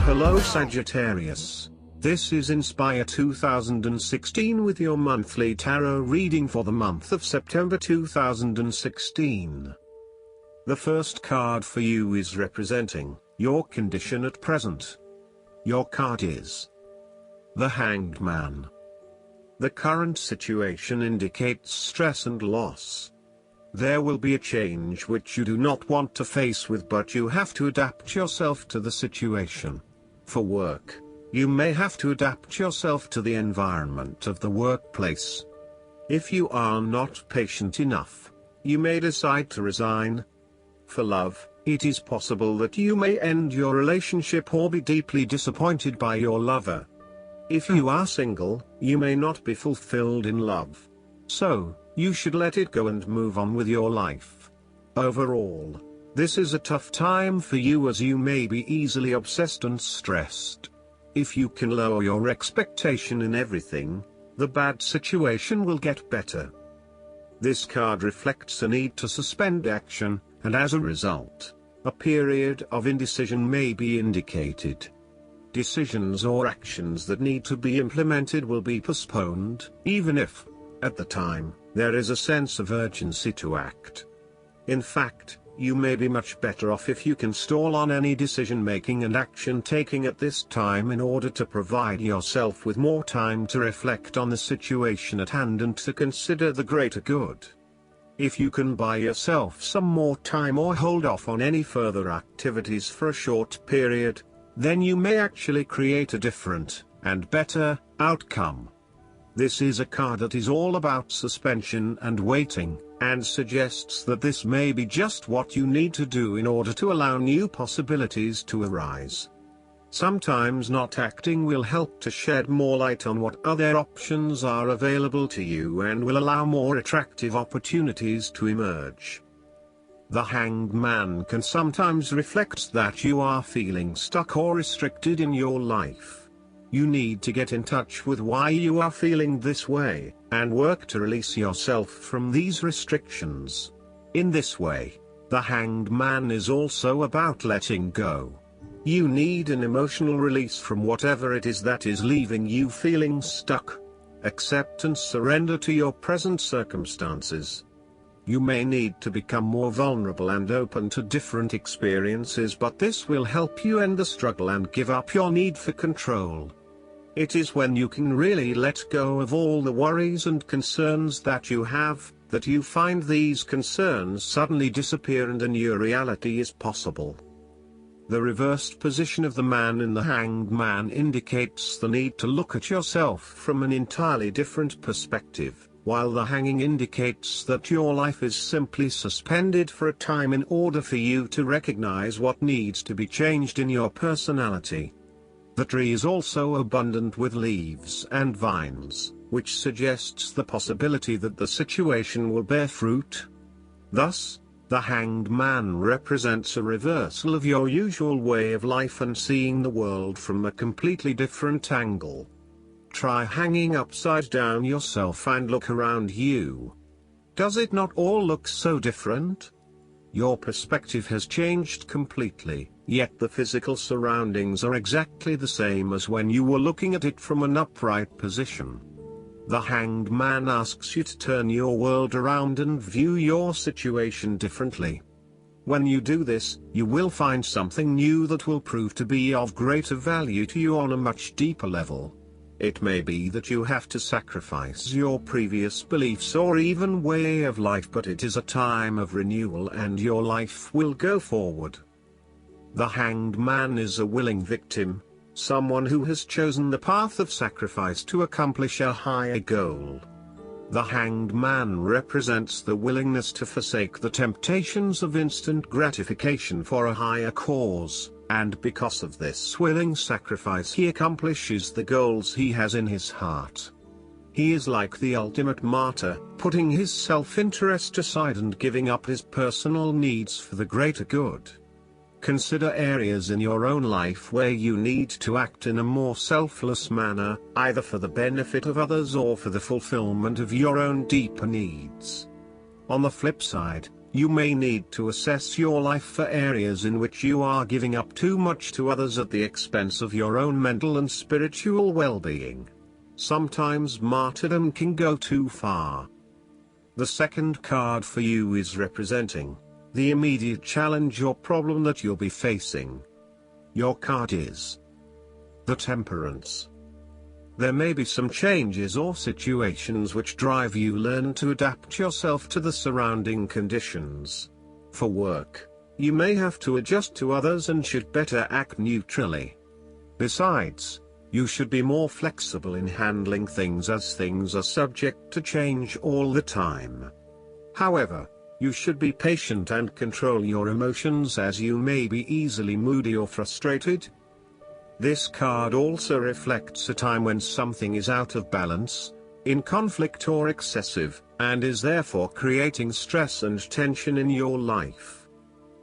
Hello Sagittarius. This is Inspire 2016 with your monthly tarot reading for the month of September 2016. The first card for you is representing your condition at present. Your card is the Hanged Man. The current situation indicates stress and loss. There will be a change which you do not want to face with, but you have to adapt yourself to the situation. For work, you may have to adapt yourself to the environment of the workplace. If you are not patient enough, you may decide to resign. For love, it is possible that you may end your relationship or be deeply disappointed by your lover. If you are single, you may not be fulfilled in love. So, you should let it go and move on with your life. Overall, this is a tough time for you as you may be easily obsessed and stressed. If you can lower your expectation in everything, the bad situation will get better. This card reflects a need to suspend action, and as a result, a period of indecision may be indicated. Decisions or actions that need to be implemented will be postponed, even if, at the time, there is a sense of urgency to act. In fact, you may be much better off if you can stall on any decision-making and action-taking at this time in order to provide yourself with more time to reflect on the situation at hand and to consider the greater good. If you can buy yourself some more time or hold off on any further activities for a short period, then you may actually create a different, and better, outcome. This is a card that is all about suspension and waiting, and suggests that this may be just what you need to do in order to allow new possibilities to arise. Sometimes not acting will help to shed more light on what other options are available to you and will allow more attractive opportunities to emerge. The Hanged Man can sometimes reflect that you are feeling stuck or restricted in your life. You need to get in touch with why you are feeling this way, and work to release yourself from these restrictions. In this way, the Hanged Man is also about letting go. You need an emotional release from whatever it is that is leaving you feeling stuck. Accept and surrender to your present circumstances. You may need to become more vulnerable and open to different experiences, but this will help you end the struggle and give up your need for control. It is when you can really let go of all the worries and concerns that you have, that you find these concerns suddenly disappear and a new reality is possible. The reversed position of the man in the Hanged Man indicates the need to look at yourself from an entirely different perspective, while the hanging indicates that your life is simply suspended for a time in order for you to recognize what needs to be changed in your personality. The tree is also abundant with leaves and vines, which suggests the possibility that the situation will bear fruit. Thus, the Hanged Man represents a reversal of your usual way of life and seeing the world from a completely different angle. Try hanging upside down yourself and look around you. Does it not all look so different? Your perspective has changed completely, yet the physical surroundings are exactly the same as when you were looking at it from an upright position. The Hanged Man asks you to turn your world around and view your situation differently. When you do this, you will find something new that will prove to be of greater value to you on a much deeper level. It may be that you have to sacrifice your previous beliefs or even way of life, but it is a time of renewal and your life will go forward. The Hanged Man is a willing victim, someone who has chosen the path of sacrifice to accomplish a higher goal. The Hanged Man represents the willingness to forsake the temptations of instant gratification for a higher cause. And because of this willing sacrifice he accomplishes the goals he has in his heart. He is like the ultimate martyr, putting his self-interest aside and giving up his personal needs for the greater good. Consider areas in your own life where you need to act in a more selfless manner, either for the benefit of others or for the fulfillment of your own deeper needs. On the flip side, You may need to assess your life for areas in which you are giving up too much to others at the expense of your own mental and spiritual well-being. Sometimes martyrdom can go too far. The second card for you is representing the immediate challenge or problem that you'll be facing. Your card is the Temperance. There may be some changes or situations which drive you learn to adapt yourself to the surrounding conditions. For work, you may have to adjust to others and should better act neutrally. Besides, you should be more flexible in handling things as things are subject to change all the time. However, you should be patient and control your emotions as you may be easily moody or frustrated. This card also reflects a time when something is out of balance, in conflict or excessive, and is therefore creating stress and tension in your life.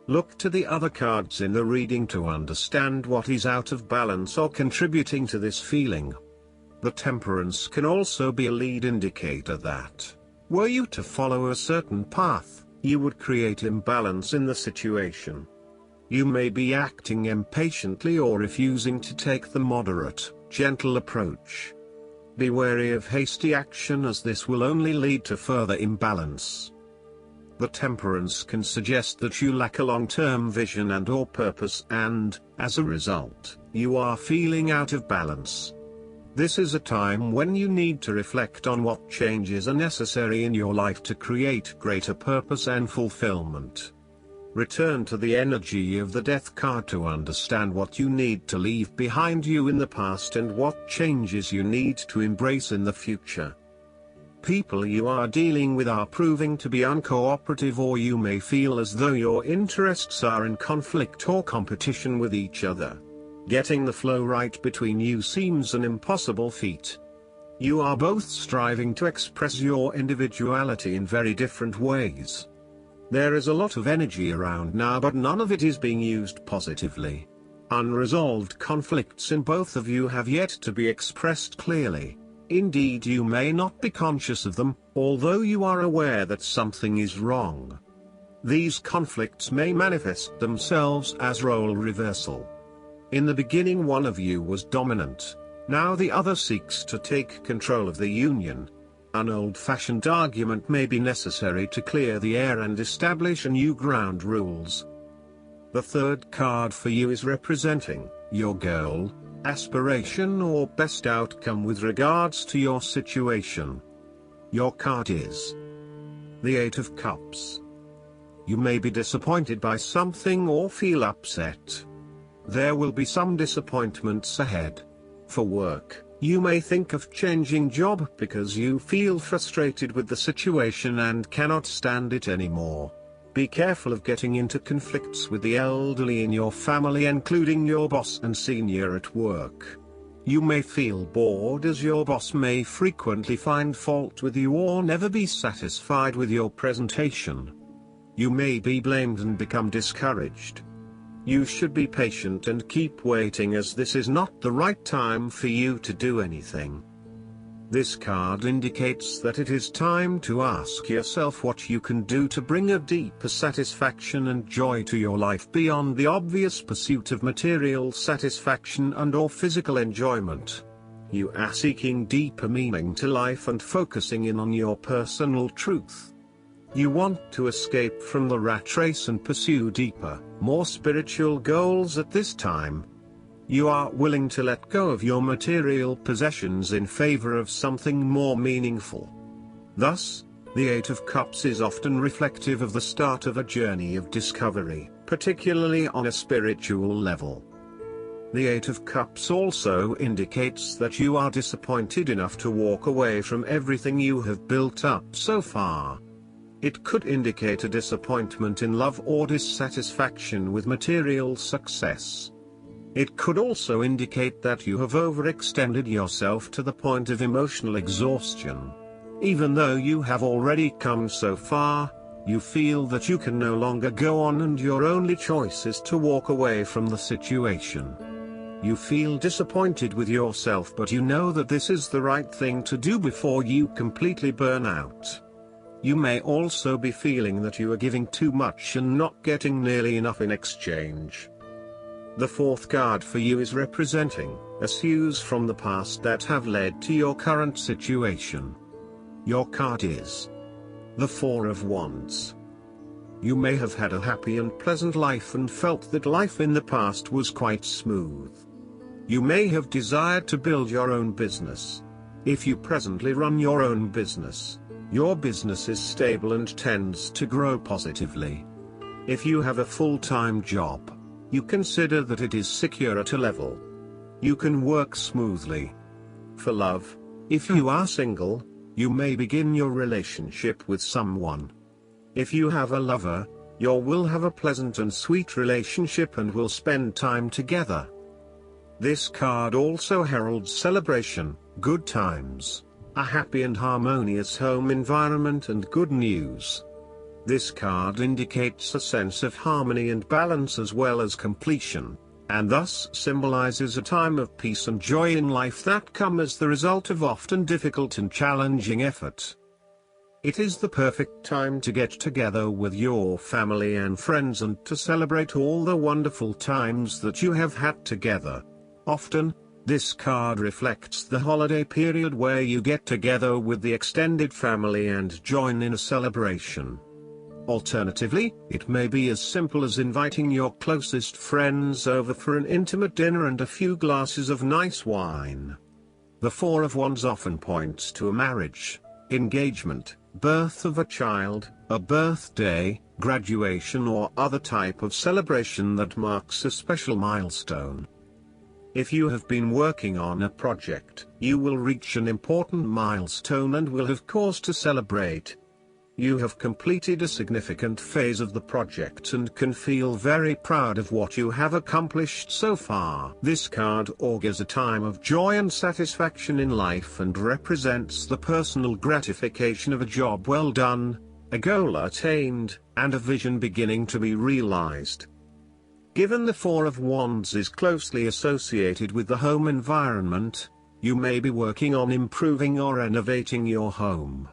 Look to the other cards in the reading to understand what is out of balance or contributing to this feeling. The Temperance can also be a lead indicator that, were you to follow a certain path, you would create imbalance in the situation. You may be acting impatiently or refusing to take the moderate, gentle approach. Be wary of hasty action as this will only lead to further imbalance. The Temperance can suggest that you lack a long-term vision and/or purpose and, as a result, you are feeling out of balance. This is a time when you need to reflect on what changes are necessary in your life to create greater purpose and fulfillment. Return to the energy of the Death card to understand what you need to leave behind you in the past and what changes you need to embrace in the future. People you are dealing with are proving to be uncooperative, or you may feel as though your interests are in conflict or competition with each other. Getting the flow right between you seems an impossible feat. You are both striving to express your individuality in very different ways. There is a lot of energy around now, but none of it is being used positively. Unresolved conflicts in both of you have yet to be expressed clearly. Indeed, you may not be conscious of them, although you are aware that something is wrong. These conflicts may manifest themselves as role reversal. In the beginning, one of you was dominant. Now the other seeks to take control of the union. An old-fashioned argument may be necessary to clear the air and establish a new ground rules. The third card for you is representing your goal, aspiration or best outcome with regards to your situation. Your card is the Eight of Cups. You may be disappointed by something or feel upset. There will be some disappointments ahead. For work, you may think of changing job because you feel frustrated with the situation and cannot stand it anymore. Be careful of getting into conflicts with the elderly in your family, including your boss and senior at work. You may feel bored as your boss may frequently find fault with you or never be satisfied with your presentation. You may be blamed and become discouraged. You should be patient and keep waiting, as this is not the right time for you to do anything. This card indicates that it is time to ask yourself what you can do to bring a deeper satisfaction and joy to your life beyond the obvious pursuit of material satisfaction and/or physical enjoyment. You are seeking deeper meaning to life and focusing in on your personal truth. You want to escape from the rat race and pursue deeper, more spiritual goals at this time. You are willing to let go of your material possessions in favor of something more meaningful. Thus, the Eight of Cups is often reflective of the start of a journey of discovery, particularly on a spiritual level. The Eight of Cups also indicates that you are disappointed enough to walk away from everything you have built up so far. It could indicate a disappointment in love or dissatisfaction with material success. It could also indicate that you have overextended yourself to the point of emotional exhaustion. Even though you have already come so far, you feel that you can no longer go on and your only choice is to walk away from the situation. You feel disappointed with yourself, but you know that this is the right thing to do before you completely burn out. You may also be feeling that you are giving too much and not getting nearly enough in exchange. The fourth card for you is representing issues from the past that have led to your current situation. Your card is the Four of Wands. You may have had a happy and pleasant life and felt that life in the past was quite smooth. You may have desired to build your own business. If you presently run your own business, your business is stable and tends to grow positively. If you have a full-time job, you consider that it is secure at a level you can work smoothly. For love, if you are single, you may begin your relationship with someone. If you have a lover, you will have a pleasant and sweet relationship and will spend time together. This card also heralds celebration, good times, a happy and harmonious home environment and good news. This card indicates a sense of harmony and balance as well as completion, and thus symbolizes a time of peace and joy in life that come as the result of often difficult and challenging effort. It is the perfect time to get together with your family and friends and to celebrate all the wonderful times that you have had together. Often, this card reflects the holiday period where you get together with the extended family and join in a celebration. Alternatively, it may be as simple as inviting your closest friends over for an intimate dinner and a few glasses of nice wine. The Four of Wands often points to a marriage, engagement, birth of a child, a birthday, graduation or other type of celebration that marks a special milestone. If you have been working on a project, you will reach an important milestone and will have cause to celebrate. You have completed a significant phase of the project and can feel very proud of what you have accomplished so far. This card augurs a time of joy and satisfaction in life and represents the personal gratification of a job well done, a goal attained, and a vision beginning to be realized. Given the Four of Wands is closely associated with the home environment, you may be working on improving or renovating your home.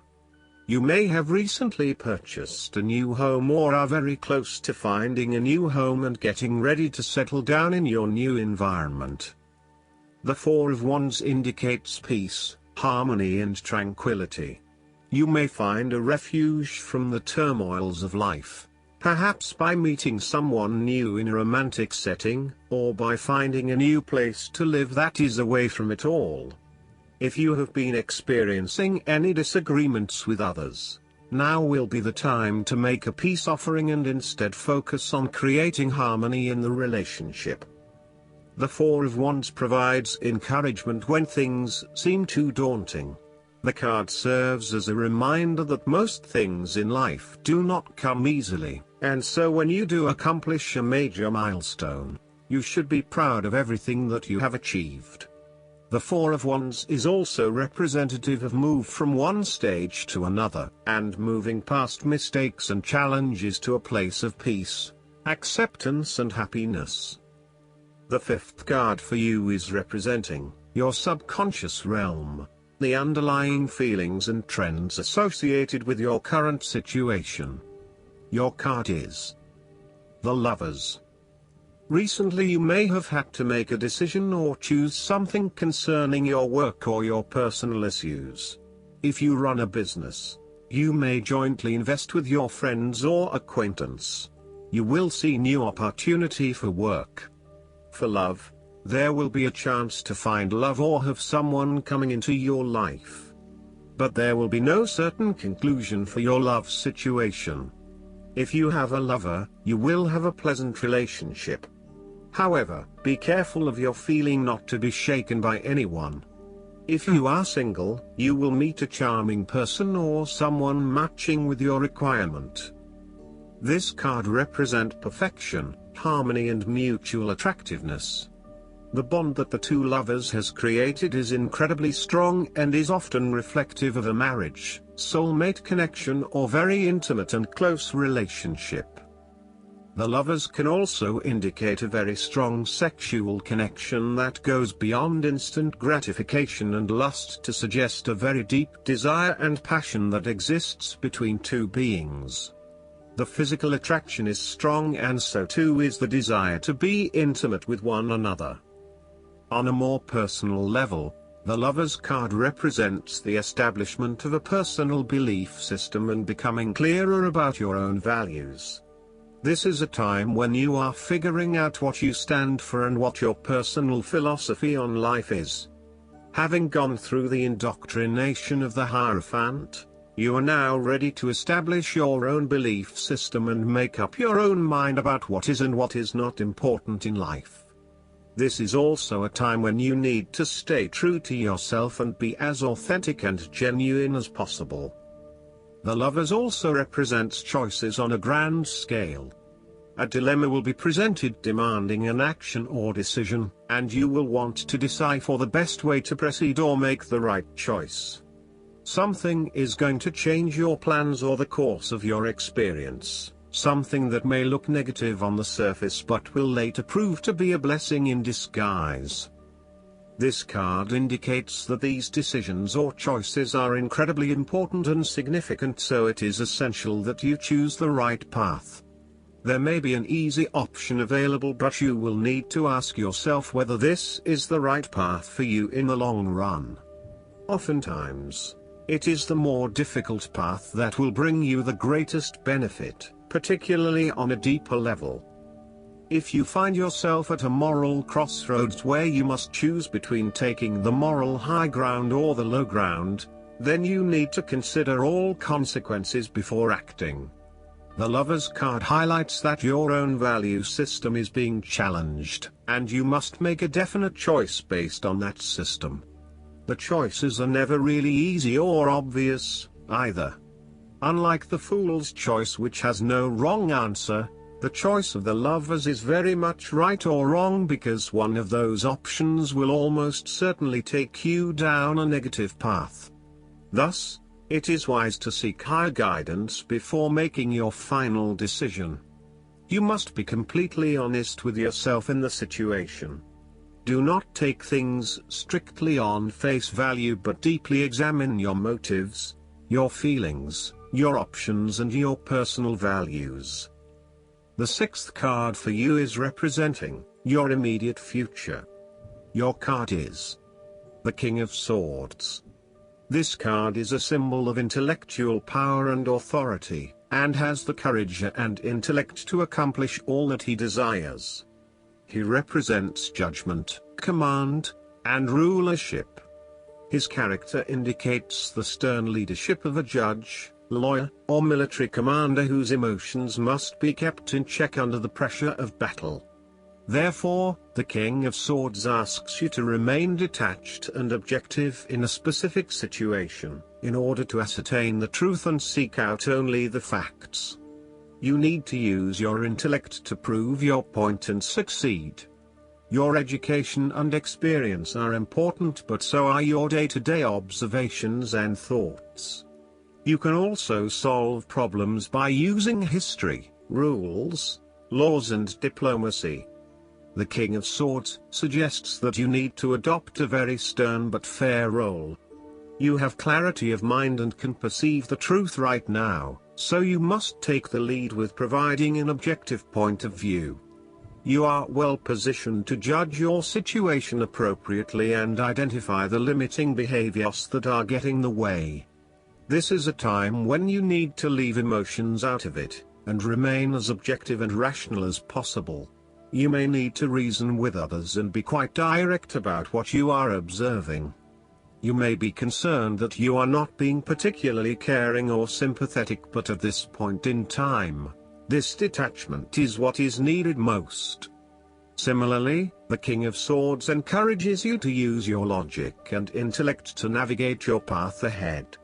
You may have recently purchased a new home or are very close to finding a new home and getting ready to settle down in your new environment. The Four of Wands indicates peace, harmony and tranquility. You may find a refuge from the turmoils of life, perhaps by meeting someone new in a romantic setting, or by finding a new place to live that is away from it all. If you have been experiencing any disagreements with others, now will be the time to make a peace offering and instead focus on creating harmony in the relationship. The Four of Wands provides encouragement when things seem too daunting. The card serves as a reminder that most things in life do not come easily, and so when you do accomplish a major milestone, you should be proud of everything that you have achieved. The Four of Wands is also representative of move from one stage to another, and moving past mistakes and challenges to a place of peace, acceptance and happiness. The fifth card for you is representing your subconscious realm, the underlying feelings and trends associated with your current situation. Your card is the Lovers. Recently you may have had to make a decision or choose something concerning your work or your personal issues. If you run a business, you may jointly invest with your friends or acquaintance. You will see new opportunity for work. For love, there will be a chance to find love or have someone coming into your life. But there will be no certain conclusion for your love situation. If you have a lover, you will have a pleasant relationship. However, be careful of your feeling not to be shaken by anyone. If you are single, you will meet a charming person or someone matching with your requirement. This card represents perfection, harmony and mutual attractiveness. The bond that the two lovers has created is incredibly strong and is often reflective of a marriage, soulmate connection or very intimate and close relationship. The Lovers can also indicate a very strong sexual connection that goes beyond instant gratification and lust to suggest a very deep desire and passion that exists between two beings. The physical attraction is strong, and so too is the desire to be intimate with one another. On a more personal level, the Lovers card represents the establishment of a personal belief system and becoming clearer about your own values. This is a time when you are figuring out what you stand for and what your personal philosophy on life is. Having gone through the indoctrination of the Hierophant, you are now ready to establish your own belief system and make up your own mind about what is and what is not important in life. This is also a time when you need to stay true to yourself and be as authentic and genuine as possible. The Lovers also represents choices on a grand scale. A dilemma will be presented demanding an action or decision, and you will want to decipher the best way to proceed or make the right choice. Something is going to change your plans or the course of your experience, something that may look negative on the surface but will later prove to be a blessing in disguise. This card indicates that these decisions or choices are incredibly important and significant, so it is essential that you choose the right path. There may be an easy option available, but you will need to ask yourself whether this is the right path for you in the long run. Oftentimes, it is the more difficult path that will bring you the greatest benefit, particularly on a deeper level. If you find yourself at a moral crossroads where you must choose between taking the moral high ground or the low ground, then you need to consider all consequences before acting. The Lovers card highlights that your own value system is being challenged, and you must make a definite choice based on that system. The choices are never really easy or obvious, either. Unlike the Fool's choice, which has no wrong answer, the choice of the Lovers is very much right or wrong, because one of those options will almost certainly take you down a negative path. Thus, it is wise to seek higher guidance before making your final decision. You must be completely honest with yourself in the situation. Do not take things strictly on face value, but deeply examine your motives, your feelings, your options and your personal values. The sixth card for you is representing your immediate future. Your card is the King of Swords. This card is a symbol of intellectual power and authority, and has the courage and intellect to accomplish all that he desires. He represents judgment, command, and rulership. His character indicates the stern leadership of a judge, lawyer, or military commander whose emotions must be kept in check under the pressure of battle. Therefore, the King of Swords asks you to remain detached and objective in a specific situation, in order to ascertain the truth and seek out only the facts. You need to use your intellect to prove your point and succeed. Your education and experience are important, but so are your day-to-day observations and thoughts. You can also solve problems by using history, rules, laws and diplomacy. The King of Swords suggests that you need to adopt a very stern but fair role. You have clarity of mind and can perceive the truth right now, so you must take the lead with providing an objective point of view. You are well positioned to judge your situation appropriately and identify the limiting behaviors that are getting in the way. This is a time when you need to leave emotions out of it, and remain as objective and rational as possible. You may need to reason with others and be quite direct about what you are observing. You may be concerned that you are not being particularly caring or sympathetic, but at this point in time, this detachment is what is needed most. Similarly, the King of Swords encourages you to use your logic and intellect to navigate your path ahead.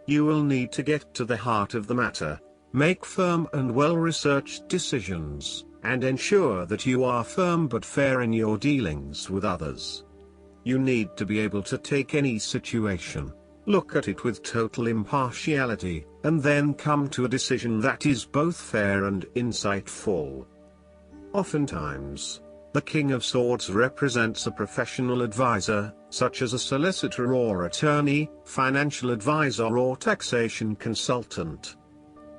You will need to get to the heart of the matter, make firm and well-researched decisions, and ensure that you are firm but fair in your dealings with others. You need to be able to take any situation, Look at it with total impartiality, and then come to a decision that is both fair and insightful. Oftentimes, the King of Swords represents a professional advisor, such as a solicitor or attorney, financial advisor or taxation consultant.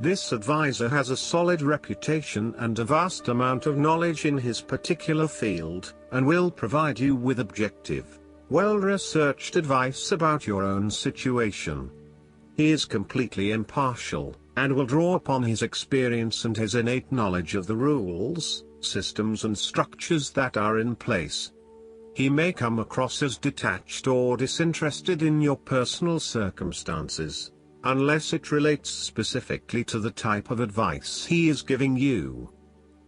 This advisor has a solid reputation and a vast amount of knowledge in his particular field, and will provide you with objective, well-researched advice about your own situation. He is completely impartial, and will draw upon his experience and his innate knowledge of the rules, systems and structures that are in place. He may come across as detached or disinterested in your personal circumstances, unless it relates specifically to the type of advice he is giving you.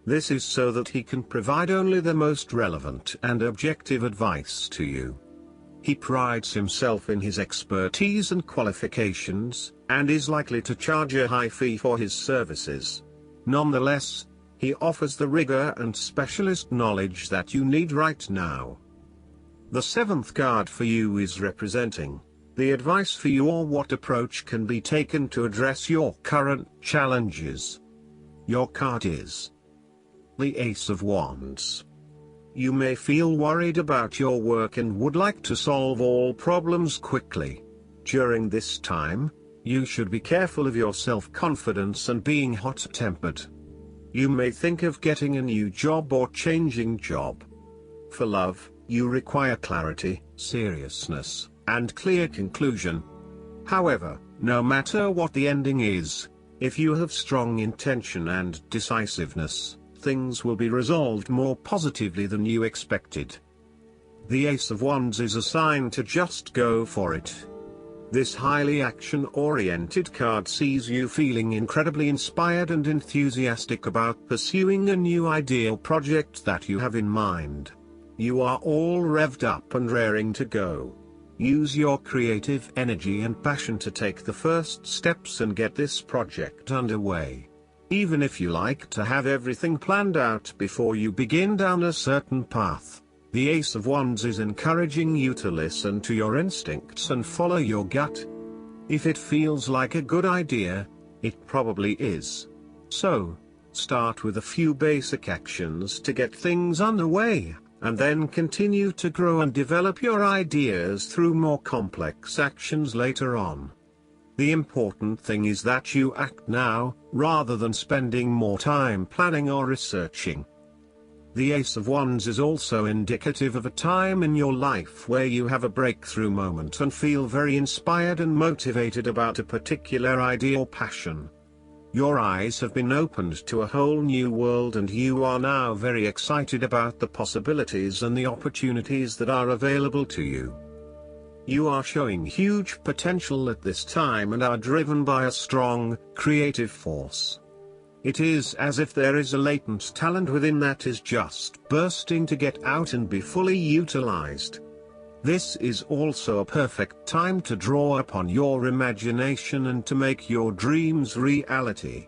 This is so that he can provide only the most relevant and objective advice to you. He prides himself in his expertise and qualifications, and is likely to charge a high fee for his services. Nonetheless, he offers the rigor and specialist knowledge that you need right now. The seventh card for you is representing the advice for you or what approach can be taken to address your current challenges. Your card is the Ace of Wands. You may feel worried about your work and would like to solve all problems quickly. During this time, you should be careful of your self-confidence and being hot-tempered. You may think of getting a new job or changing job. For love, you require clarity, seriousness, and clear conclusion. However, no matter what the ending is, if you have strong intention and decisiveness, things will be resolved more positively than you expected. The Ace of Wands is a sign to just go for it. This highly action-oriented card sees you feeling incredibly inspired and enthusiastic about pursuing a new ideal project that you have in mind. You are all revved up and raring to go. Use your creative energy and passion to take the first steps and get this project underway. Even if you like to have everything planned out before you begin down a certain path, the Ace of Wands is encouraging you to listen to your instincts and follow your gut. If it feels like a good idea, it probably is. So, start with a few basic actions to get things underway, and then continue to grow and develop your ideas through more complex actions later on. The important thing is that you act now, rather than spending more time planning or researching. The Ace of Wands is also indicative of a time in your life where you have a breakthrough moment and feel very inspired and motivated about a particular idea or passion. Your eyes have been opened to a whole new world and you are now very excited about the possibilities and the opportunities that are available to you. You are showing huge potential at this time and are driven by a strong, creative force. It is as if there is a latent talent within that is just bursting to get out and be fully utilized. This is also a perfect time to draw upon your imagination and to make your dreams reality.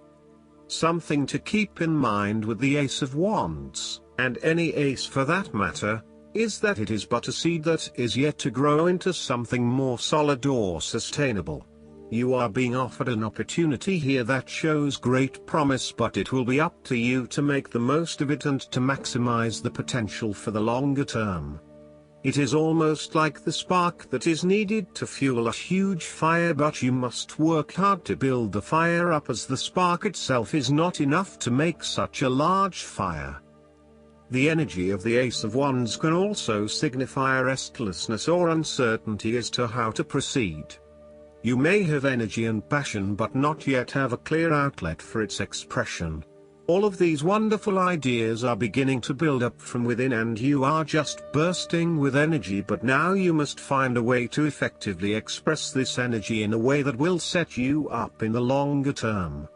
Something to keep in mind with the Ace of Wands, and any ace for that matter, is that it is but a seed that is yet to grow into something more solid or sustainable. You are being offered an opportunity here that shows great promise, but it will be up to you to make the most of it and to maximize the potential for the longer term. It is almost like the spark that is needed to fuel a huge fire, but you must work hard to build the fire up, as the spark itself is not enough to make such a large fire. The energy of the Ace of Wands can also signify restlessness or uncertainty as to how to proceed. You may have energy and passion but not yet have a clear outlet for its expression. All of these wonderful ideas are beginning to build up from within and you are just bursting with energy, but now you must find a way to effectively express this energy in a way that will set you up in the longer term.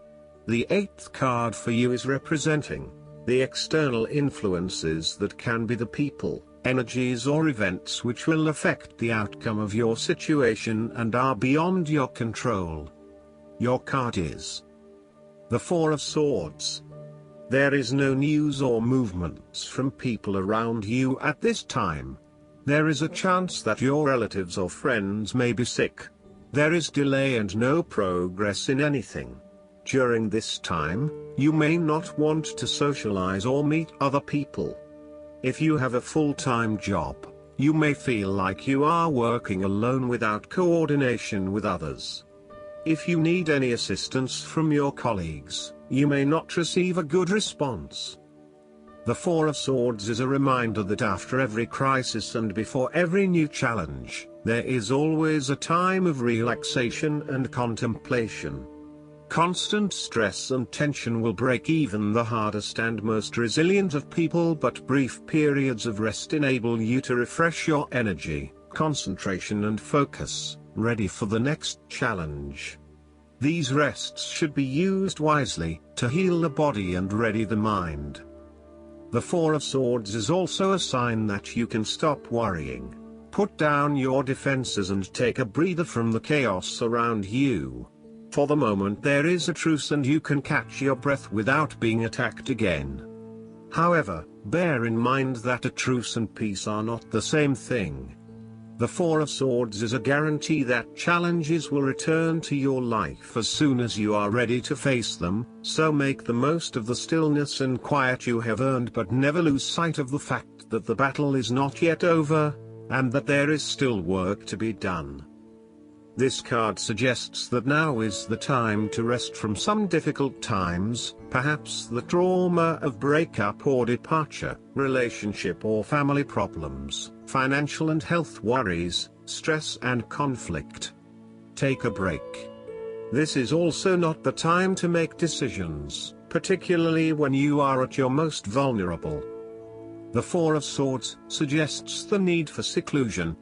The eighth card for you is representing the external influences that can be the people, energies or events which will affect the outcome of your situation and are beyond your control. Your card is the Four of Swords. There is no news or movements from people around you at this time. There is a chance that your relatives or friends may be sick. There is delay and no progress in anything. During this time, you may not want to socialize or meet other people. If you have a full-time job, you may feel like you are working alone without coordination with others. If you need any assistance from your colleagues, you may not receive a good response. The Four of Swords is a reminder that after every crisis and before every new challenge, there is always a time of relaxation and contemplation. Constant stress and tension will break even the hardest and most resilient of people, but brief periods of rest enable you to refresh your energy, concentration and focus, ready for the next challenge. These rests should be used wisely, to heal the body and ready the mind. The Four of Swords is also a sign that you can stop worrying. Put down your defenses and take a breather from the chaos around you. For the moment there is a truce and you can catch your breath without being attacked again. However, bear in mind that a truce and peace are not the same thing. The Four of Swords is a guarantee that challenges will return to your life as soon as you are ready to face them, so make the most of the stillness and quiet you have earned, but never lose sight of the fact that the battle is not yet over, and that there is still work to be done. This card suggests that now is the time to rest from some difficult times, perhaps the trauma of breakup or departure, relationship or family problems, financial and health worries, stress and conflict. Take a break. This is also not the time to make decisions, particularly when you are at your most vulnerable. The Four of Swords suggests the need for seclusion.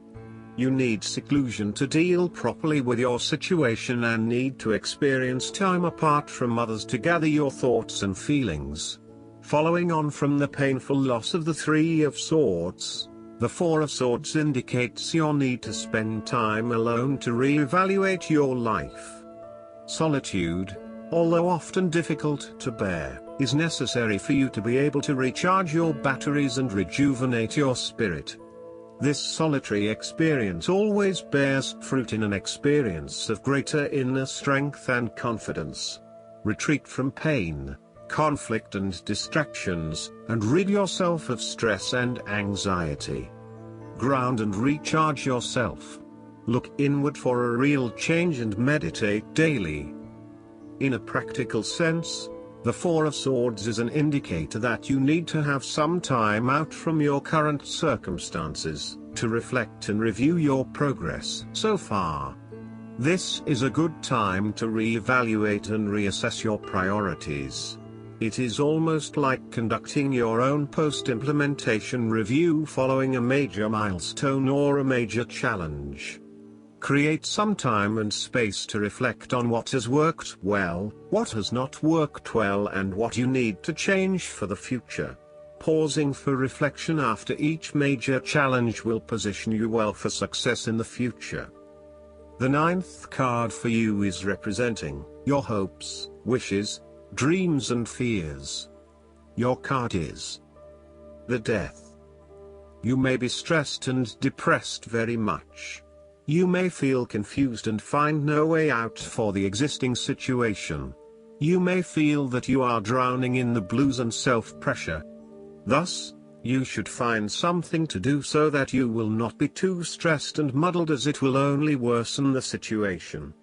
You need seclusion to deal properly with your situation and need to experience time apart from others to gather your thoughts and feelings. Following on from the painful loss of the Three of Swords, the Four of Swords indicates your need to spend time alone to re-evaluate your life. Solitude, although often difficult to bear, is necessary for you to be able to recharge your batteries and rejuvenate your spirit. This solitary experience always bears fruit in an experience of greater inner strength and confidence. Retreat from pain, conflict and distractions, and rid yourself of stress and anxiety. Ground and recharge yourself. Look inward for a real change and meditate daily. In a practical sense, the Four of Swords is an indicator that you need to have some time out from your current circumstances, to reflect and review your progress so far. This is a good time to re-evaluate and reassess your priorities. It is almost like conducting your own post-implementation review following a major milestone or a major challenge. Create some time and space to reflect on what has worked well, what has not worked well, and what you need to change for the future. Pausing for reflection after each major challenge will position you well for success in the future. The ninth card for you is representing your hopes, wishes, dreams and fears. Your card is the Death. You may be stressed and depressed very much. You may feel confused and find no way out for the existing situation. You may feel that you are drowning in the blues and self-pressure. Thus, you should find something to do so that you will not be too stressed and muddled, as it will only worsen the situation.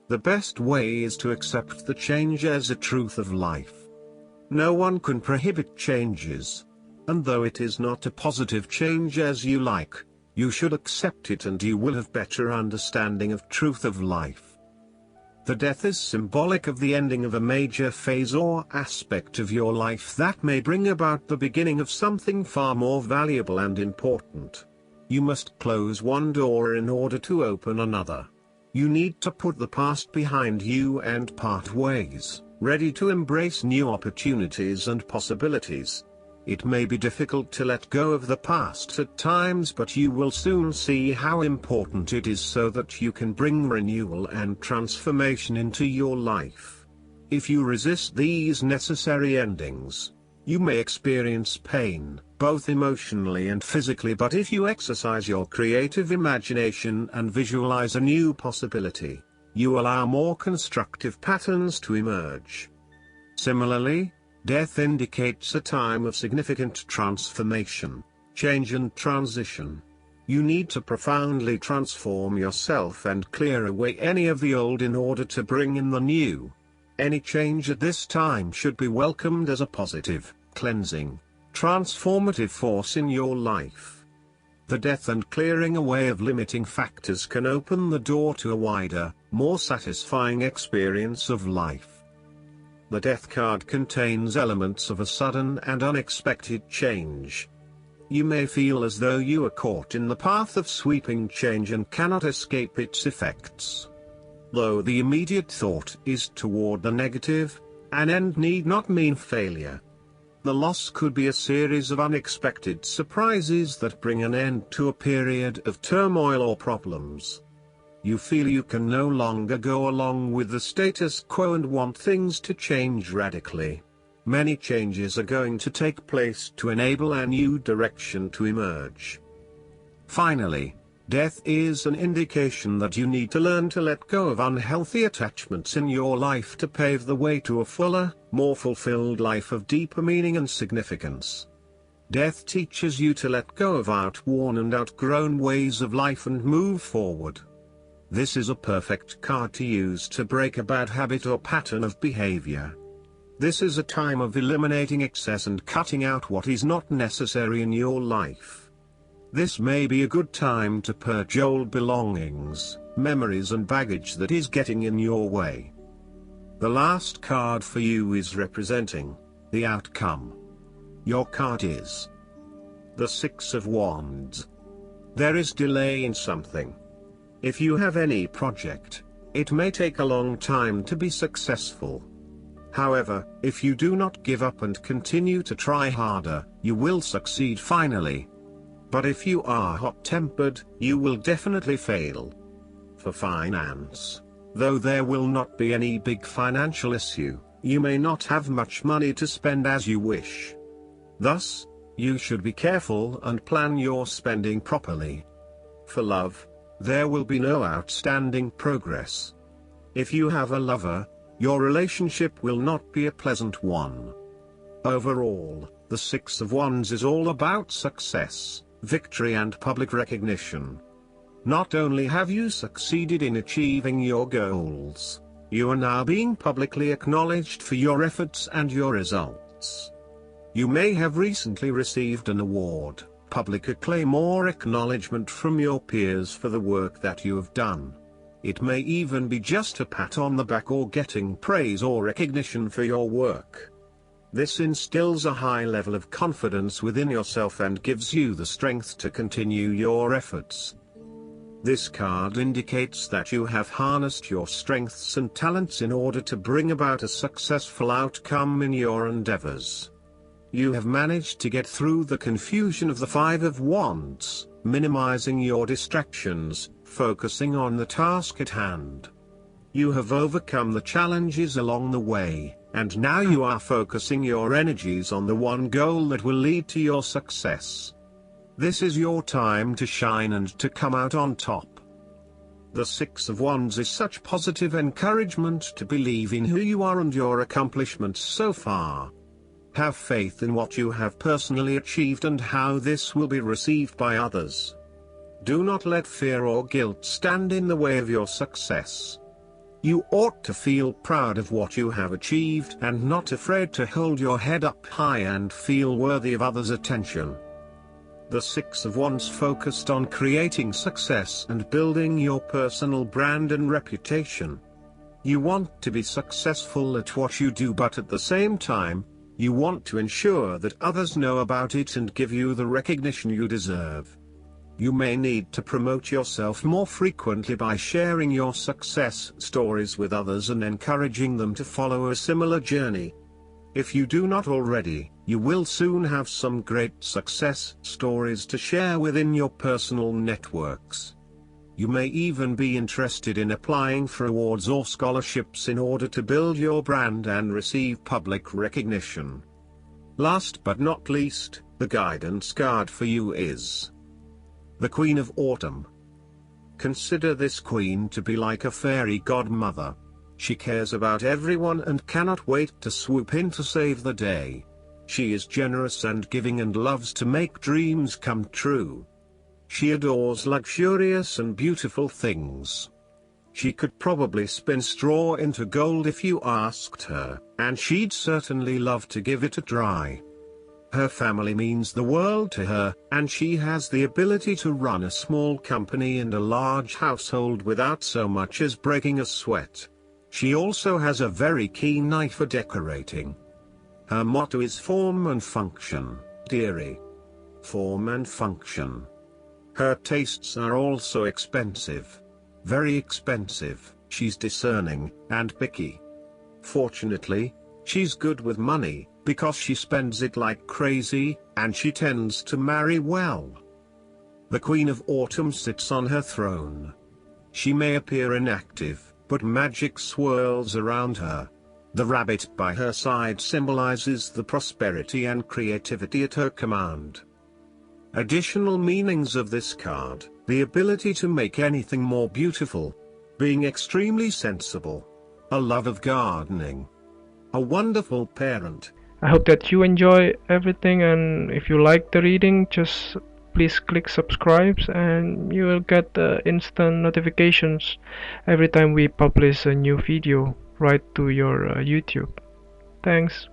The best way is to accept the change as a truth of life. No one can prohibit changes. And though it is not a positive change as you like, you should accept it and you will have better understanding of truth of life. The Death is symbolic of the ending of a major phase or aspect of your life that may bring about the beginning of something far more valuable and important. You must close one door in order to open another. You need to put the past behind you and part ways, ready to embrace new opportunities and possibilities. It may be difficult to let go of the past at times, but you will soon see how important it is so that you can bring renewal and transformation into your life. If you resist these necessary endings, you may experience pain, both emotionally and physically, but if you exercise your creative imagination and visualize a new possibility, you allow more constructive patterns to emerge. Similarly, death indicates a time of significant transformation, change and transition. You need to profoundly transform yourself and clear away any of the old in order to bring in the new. Any change at this time should be welcomed as a positive, cleansing, transformative force in your life. The death and clearing away of limiting factors can open the door to a wider, more satisfying experience of life. The death card contains elements of a sudden and unexpected change. You may feel as though you are caught in the path of sweeping change and cannot escape its effects. Though the immediate thought is toward the negative, an end need not mean failure. The loss could be a series of unexpected surprises that bring an end to a period of turmoil or problems. You feel you can no longer go along with the status quo and want things to change radically. Many changes are going to take place to enable a new direction to emerge. Finally, death is an indication that you need to learn to let go of unhealthy attachments in your life to pave the way to a fuller, more fulfilled life of deeper meaning and significance. Death teaches you to let go of outworn and outgrown ways of life and move forward. This is a perfect card to use to break a bad habit or pattern of behavior. This is a time of eliminating excess and cutting out what is not necessary in your life. This may be a good time to purge old belongings, memories and baggage that is getting in your way. The last card for you is representing the outcome. Your card is the Six of Wands. There is delay in something. If you have any project, it may take a long time to be successful. However, if you do not give up and continue to try harder, you will succeed finally. But if you are hot-tempered, you will definitely fail. For finance, though there will not be any big financial issue, you may not have much money to spend as you wish. Thus, you should be careful and plan your spending properly. For love, there will be no outstanding progress. If you have a lover, your relationship will not be a pleasant one. Overall, the Six of Wands is all about success, victory and public recognition. Not only have you succeeded in achieving your goals, you are now being publicly acknowledged for your efforts and your results. You may have recently received an award, public acclaim or acknowledgement from your peers for the work that you have done. It may even be just a pat on the back or getting praise or recognition for your work. This instills a high level of confidence within yourself and gives you the strength to continue your efforts. This card indicates that you have harnessed your strengths and talents in order to bring about a successful outcome in your endeavors. You have managed to get through the confusion of the Five of Wands, minimizing your distractions, focusing on the task at hand. You have overcome the challenges along the way, and now you are focusing your energies on the one goal that will lead to your success. This is your time to shine and to come out on top. The Six of Wands is such positive encouragement to believe in who you are and your accomplishments so far. Have faith in what you have personally achieved and how this will be received by others. Do not let fear or guilt stand in the way of your success. You ought to feel proud of what you have achieved and not afraid to hold your head up high and feel worthy of others' attention. The Six of Wands focused on creating success and building your personal brand and reputation. You want to be successful at what you do, but at the same time, you want to ensure that others know about it and give you the recognition you deserve. You may need to promote yourself more frequently by sharing your success stories with others and encouraging them to follow a similar journey. If you do not already, you will soon have some great success stories to share within your personal networks. You may even be interested in applying for awards or scholarships in order to build your brand and receive public recognition. Last but not least, The guidance card for you is the Queen of Autumn. Consider this queen to be like a fairy godmother. She cares about everyone and cannot wait to swoop in to save the day. She is generous and giving and loves to make dreams come true. She adores luxurious and beautiful things. She could probably spin straw into gold if you asked her, and she'd certainly love to give it a try. Her family means the world to her, and she has the ability to run a small company and a large household without so much as breaking a sweat. She also has a very keen eye for decorating. Her motto is form and function, dearie. Form and function. Her tastes are also expensive. Very expensive. She's discerning and picky. Fortunately, she's good with money, because she spends it like crazy, and she tends to marry well. The Queen of Autumn sits on her throne. She may appear inactive, but magic swirls around her. The rabbit by her side symbolizes the prosperity and creativity at her command. Additional meanings of this card: the ability to make anything more beautiful, being extremely sensible, a love of gardening, a wonderful parent. I hope that you enjoy everything, and if you like the reading, just please click subscribe and you will get instant notifications every time we publish a new video right to your YouTube. Thanks.